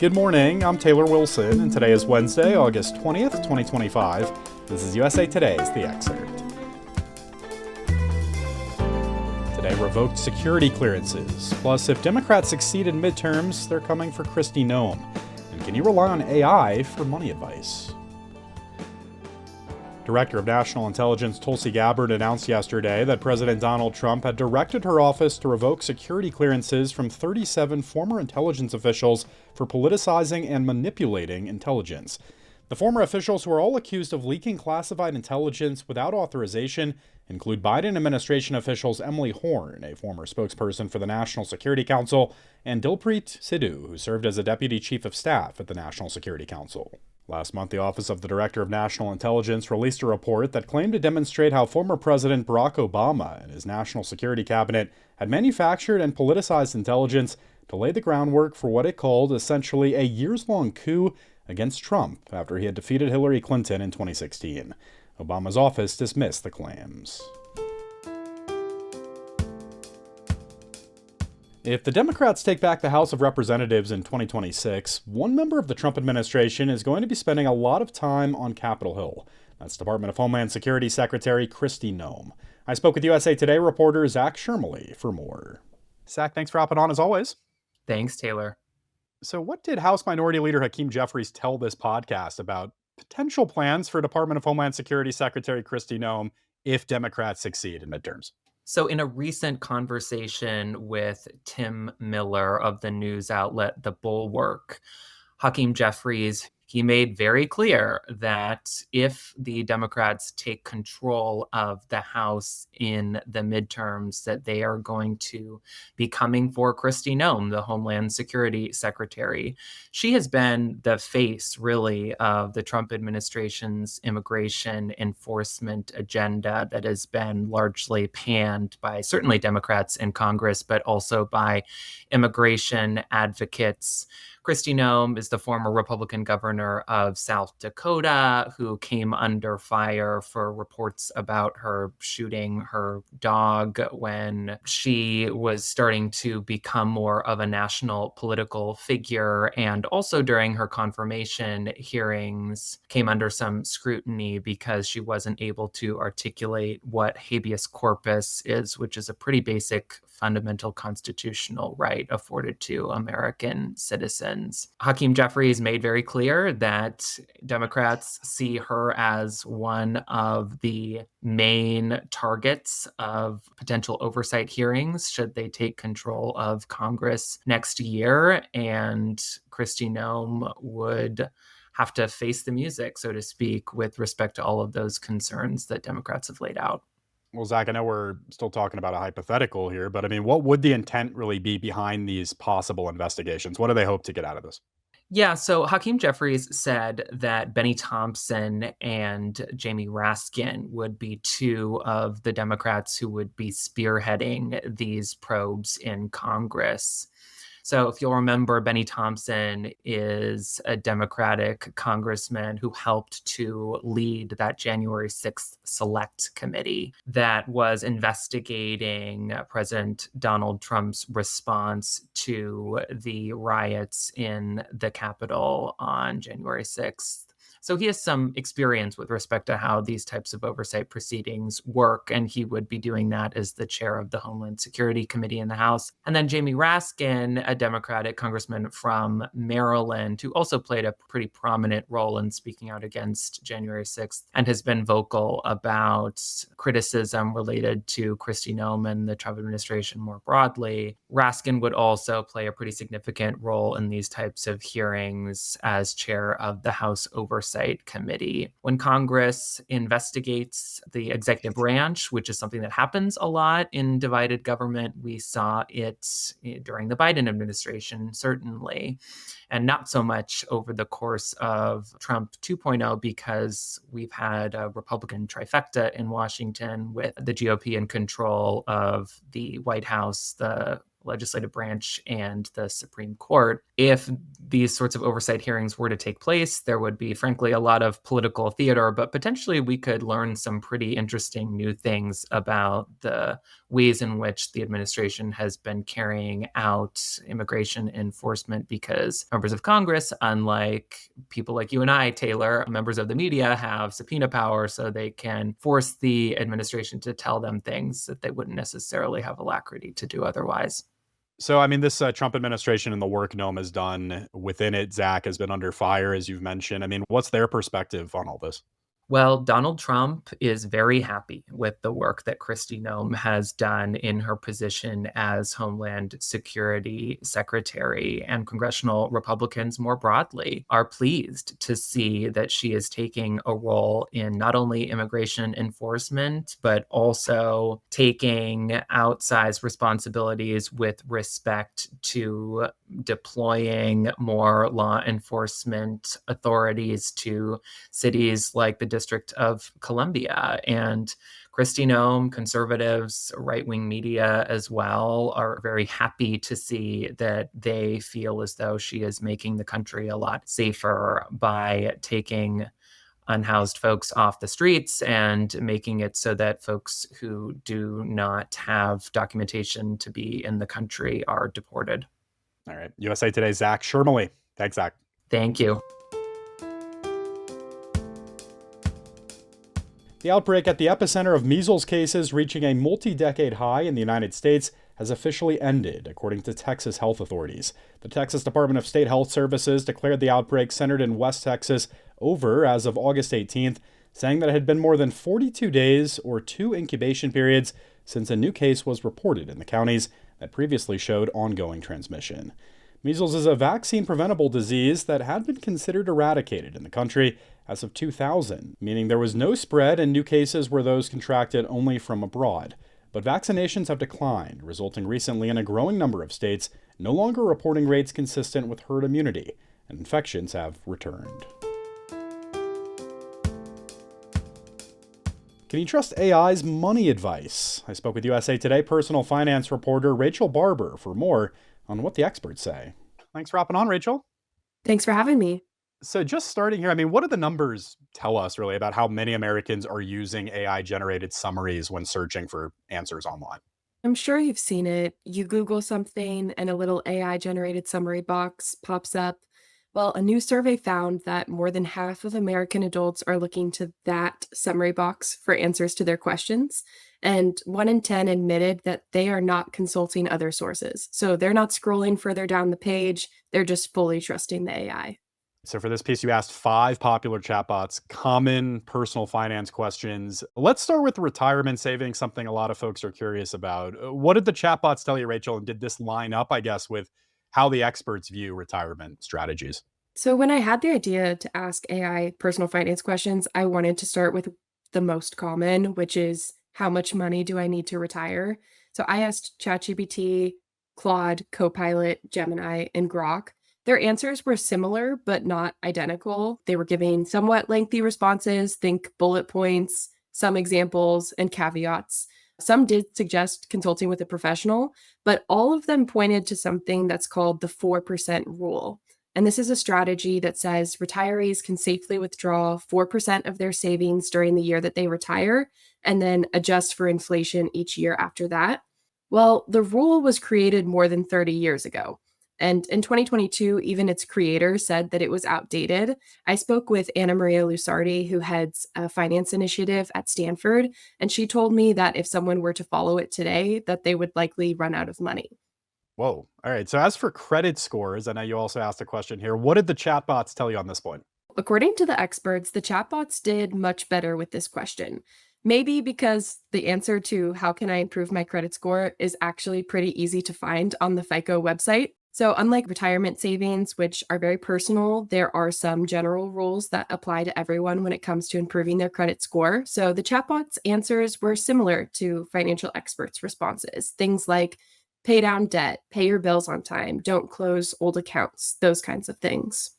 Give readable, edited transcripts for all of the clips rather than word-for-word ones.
Good morning, I'm Taylor Wilson, and today is Wednesday, August 20th, 2025. This is USA Today's The Excerpt. Today, revoked security clearances. Plus, if Democrats succeed in midterms, they're coming for Kristi Noem. And can you rely on AI for money advice? Director of National Intelligence Tulsi Gabbard announced yesterday that President Donald Trump had directed her office to revoke security clearances from 37 former intelligence officials for politicizing and manipulating intelligence. The former officials, who are all accused of leaking classified intelligence without authorization, include Biden administration officials Emily Horn, a former spokesperson for the National Security Council, and Dilpreet Sidhu, who served as a deputy chief of staff at the National Security Council. Last month, the Office of the Director of National Intelligence released a report that claimed to demonstrate how former President Barack Obama and his national security cabinet had manufactured and politicized intelligence to lay the groundwork for what it called essentially a years-long coup against Trump after he had defeated Hillary Clinton in 2016. Obama's office dismissed the claims. If the Democrats take back the House of Representatives in 2026, one member of the Trump administration is going to be spending a lot of time on Capitol Hill. That's Department of Homeland Security Secretary Kristi Noem. I spoke with USA Today reporter Zach Shermley for more. Zach, thanks for hopping on as always. Thanks, Taylor. So what did House Minority Leader Hakeem Jeffries tell this podcast about potential plans for Department of Homeland Security Secretary Kristi Noem if Democrats succeed in midterms? So in a recent conversation with Tim Miller of the news outlet The Bulwark, Hakeem Jeffries, he made very clear that if the Democrats take control of the House in the midterms, that they are going to be coming for Kristi Noem, the Homeland Security Secretary. She has been the face, really, of the Trump administration's immigration enforcement agenda that has been largely panned by certainly Democrats in Congress, but also by immigration advocates. Kristi Noem is the former Republican governor of South Dakota who came under fire for reports about her shooting her dog when she was starting to become more of a national political figure, and also during her confirmation hearings came under some scrutiny because she wasn't able to articulate what habeas corpus is, which is a pretty basic fundamental constitutional right afforded to American citizens. Hakeem Jeffries made very clear that Democrats see her as one of the main targets of potential oversight hearings should they take control of Congress next year, and Kristi Noem would have to face the music, so to speak, with respect to all of those concerns that Democrats have laid out. Well, Zach, I know we're still talking about a hypothetical here, but I mean, what would the intent really be behind these possible investigations? What do they hope to get out of this? Yeah, so Hakeem Jeffries said that Benny Thompson and Jamie Raskin would be two of the Democrats who would be spearheading these probes in Congress. So if you'll remember, Benny Thompson is a Democratic congressman who helped to lead that January 6th Select Committee that was investigating President Donald Trump's response to the riots in the Capitol on January 6th. So he has some experience with respect to how these types of oversight proceedings work, and he would be doing that as the chair of the Homeland Security Committee in the House. And then Jamie Raskin, a Democratic congressman from Maryland, who also played a pretty prominent role in speaking out against January 6th and has been vocal about criticism related to Kristi Noem and the Trump administration more broadly. Raskin would also play a pretty significant role in these types of hearings as chair of the House Oversight Committee. When Congress investigates the executive branch, which is something that happens a lot in divided government, we saw it during the Biden administration, certainly, and not so much over the course of Trump 2.0, because we've had a Republican trifecta in Washington with the GOP in control of the White House, the legislative branch and the Supreme Court. If these sorts of oversight hearings were to take place, there would be, frankly, a lot of political theater, but potentially we could learn some pretty interesting new things about the ways in which the administration has been carrying out immigration enforcement, because members of Congress, unlike people like you and I, Taylor, members of the media have subpoena power, so they can force the administration to tell them things that they wouldn't necessarily have alacrity to do otherwise. So, I mean, this Trump administration and the work Noam has done within it, Zach, has been under fire, as you've mentioned. I mean, what's their perspective on all this? Well, Donald Trump is very happy with the work that Kristi Noem has done in her position as Homeland Security Secretary, and congressional Republicans more broadly are pleased to see that she is taking a role in not only immigration enforcement, but also taking outsized responsibilities with respect to deploying more law enforcement authorities to cities like the District of Columbia. And Kristi Noem, conservatives, right-wing media as well, are very happy to see that they feel as though she is making the country a lot safer by taking unhoused folks off the streets and making it so that folks who do not have documentation to be in the country are deported. All right. USA Today's Zach Shermley. Thanks, Zach. Thank you. The outbreak at the epicenter of measles cases reaching a multi-decade high in the United States has officially ended, according to Texas health authorities. The Texas Department of State Health Services declared the outbreak centered in West Texas over as of August 18th, saying that it had been more than 42 days or 2 incubation periods since a new case was reported in the counties that previously showed ongoing transmission. Measles is a vaccine-preventable disease that had been considered eradicated in the country as of 2000, meaning there was no spread and new cases were those contracted only from abroad. But vaccinations have declined, resulting recently in a growing number of states no longer reporting rates consistent with herd immunity, and infections have returned. Can you trust AI's money advice? I spoke with USA Today personal finance reporter Rachel Barber for more on what the experts say. Thanks for hopping on, Rachel. Thanks for having me. So just starting here, I mean, what do the numbers tell us really about how many Americans are using AI-generated summaries when searching for answers online? I'm sure you've seen it. You Google something and a little AI generated summary box pops up. Well, a new survey found that more than half of American adults are looking to that summary box for answers to their questions. And 1 in 10 admitted that they are not consulting other sources. So they're not scrolling further down the page, they're just fully trusting the AI. So for this piece, you asked 5 popular chatbots, common personal finance questions. Let's start with retirement savings, something a lot of folks are curious about. What did the chatbots tell you, Rachel? And did this line up, I guess, with how the experts view retirement strategies? So when I had the idea to ask AI personal finance questions, I wanted to start with the most common, which is how much money do I need to retire? So I asked ChatGPT, Claude, Copilot, Gemini, and Grok. Their answers were similar, but not identical. They were giving somewhat lengthy responses, think bullet points, some examples, and caveats. Some did suggest consulting with a professional, but all of them pointed to something that's called the 4% rule. And this is a strategy that says retirees can safely withdraw 4% of their savings during the year that they retire and then adjust for inflation each year after that. Well, the rule was created more than 30 years ago. And in 2022, even its creator said that it was outdated. I spoke with Anna Maria Lusardi, who heads a finance initiative at Stanford, and she told me that if someone were to follow it today, that they would likely run out of money. Whoa. All right. So as for credit scores, I know you also asked a question here. What did the chatbots tell you on this point? According to the experts, the chatbots did much better with this question. Maybe because the answer to how can I improve my credit score is actually pretty easy to find on the FICO website. So unlike retirement savings, which are very personal, there are some general rules that apply to everyone when it comes to improving their credit score. So the chatbot's answers were similar to financial experts' responses. Things like pay down debt, pay your bills on time, don't close old accounts, those kinds of things.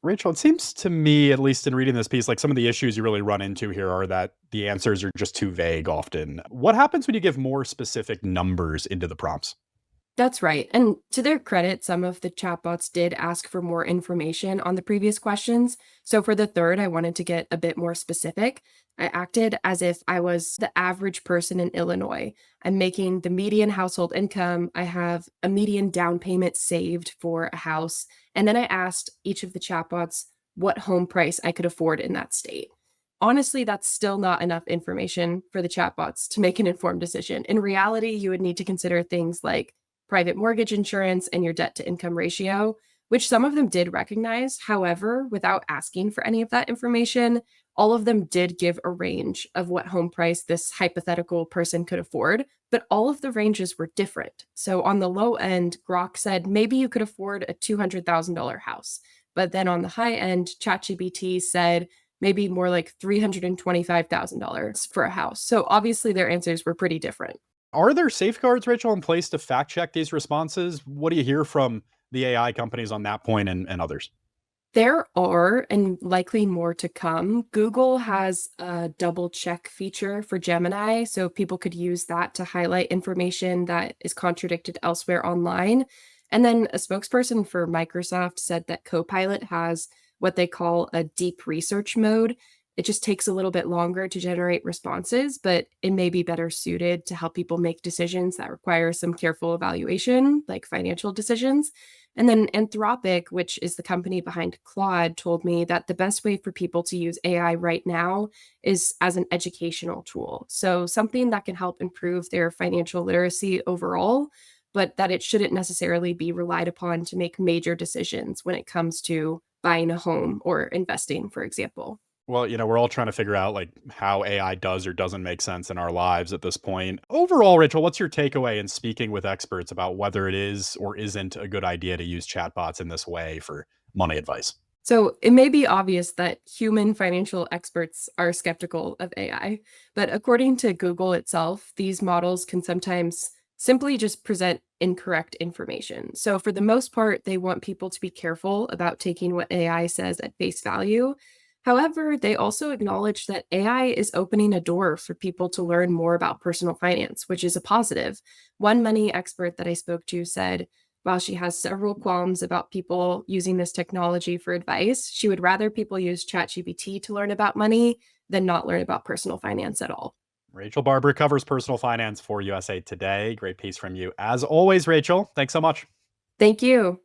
Rachel, it seems to me, at least in reading this piece, like some of the issues you really run into here are that the answers are just too vague often. What happens when you give more specific numbers into the prompts? That's right. And to their credit, some of the chatbots did ask for more information on the previous questions. So for the third, I wanted to get a bit more specific. I acted as if I was the average person in Illinois. I'm making the median household income. I have a median down payment saved for a house. And then I asked each of the chatbots what home price I could afford in that state. Honestly, that's still not enough information for the chatbots to make an informed decision. In reality, you would need to consider things like private mortgage insurance and your debt to income ratio, which some of them did recognize. However, without asking for any of that information, all of them did give a range of what home price this hypothetical person could afford, but all of the ranges were different. So on the low end, Grok said maybe you could afford a $200,000 house. But then on the high end, ChatGPT said maybe more like $325,000 for a house. So obviously their answers were pretty different. Are there safeguards, Rachel, in place to fact check these responses? What do you hear from the AI companies on that point and others? There are, and likely more to come. Google has a double check feature for Gemini, so people could use that to highlight information that is contradicted elsewhere online. And then a spokesperson for Microsoft said that Copilot has what they call a deep research mode. It just takes a little bit longer to generate responses, but it may be better suited to help people make decisions that require some careful evaluation, like financial decisions. And then Anthropic, which is the company behind Claude, told me that the best way for people to use AI right now is as an educational tool. So something that can help improve their financial literacy overall, but that it shouldn't necessarily be relied upon to make major decisions when it comes to buying a home or investing, for example. Well, we're all trying to figure out like how AI does or doesn't make sense in our lives at this point. Overall, Rachel, what's your takeaway in speaking with experts about whether it is or isn't a good idea to use chatbots in this way for money advice? So it may be obvious that human financial experts are skeptical of AI, but according to Google itself, these models can sometimes simply just present incorrect information. So for the most part, they want people to be careful about taking what AI says at face value. However, they also acknowledge that AI is opening a door for people to learn more about personal finance, which is a positive. One money expert that I spoke to said, while she has several qualms about people using this technology for advice, she would rather people use ChatGPT to learn about money than not learn about personal finance at all. Rachel Barber covers personal finance for USA Today. Great piece from you. As always, Rachel, thanks so much. Thank you.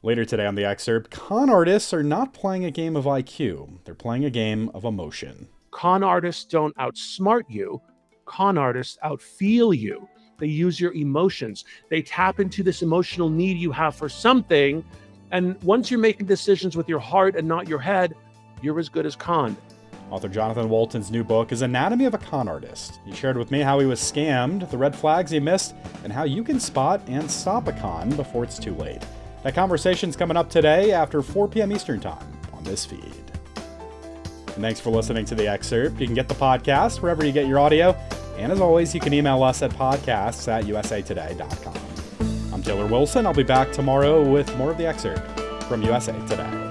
Later today on the excerpt, con artists are not playing a game of IQ. They're playing a game of emotion. Con artists don't outsmart you. Con artists outfeel you. They use your emotions. They tap into this emotional need you have for something. And once you're making decisions with your heart and not your head, you're as good as conned. Author Jonathan Walton's new book is Anatomy of a Con Artist. He shared with me how he was scammed, the red flags he missed, and how you can spot and stop a con before it's too late. That conversation's coming up today after 4 p.m. Eastern Time on this feed. And thanks for listening to the excerpt. You can get the podcast wherever you get your audio. And as always, you can email us at podcasts@usatoday.com. I'm Taylor Wilson. I'll be back tomorrow with more of the excerpt from USA Today.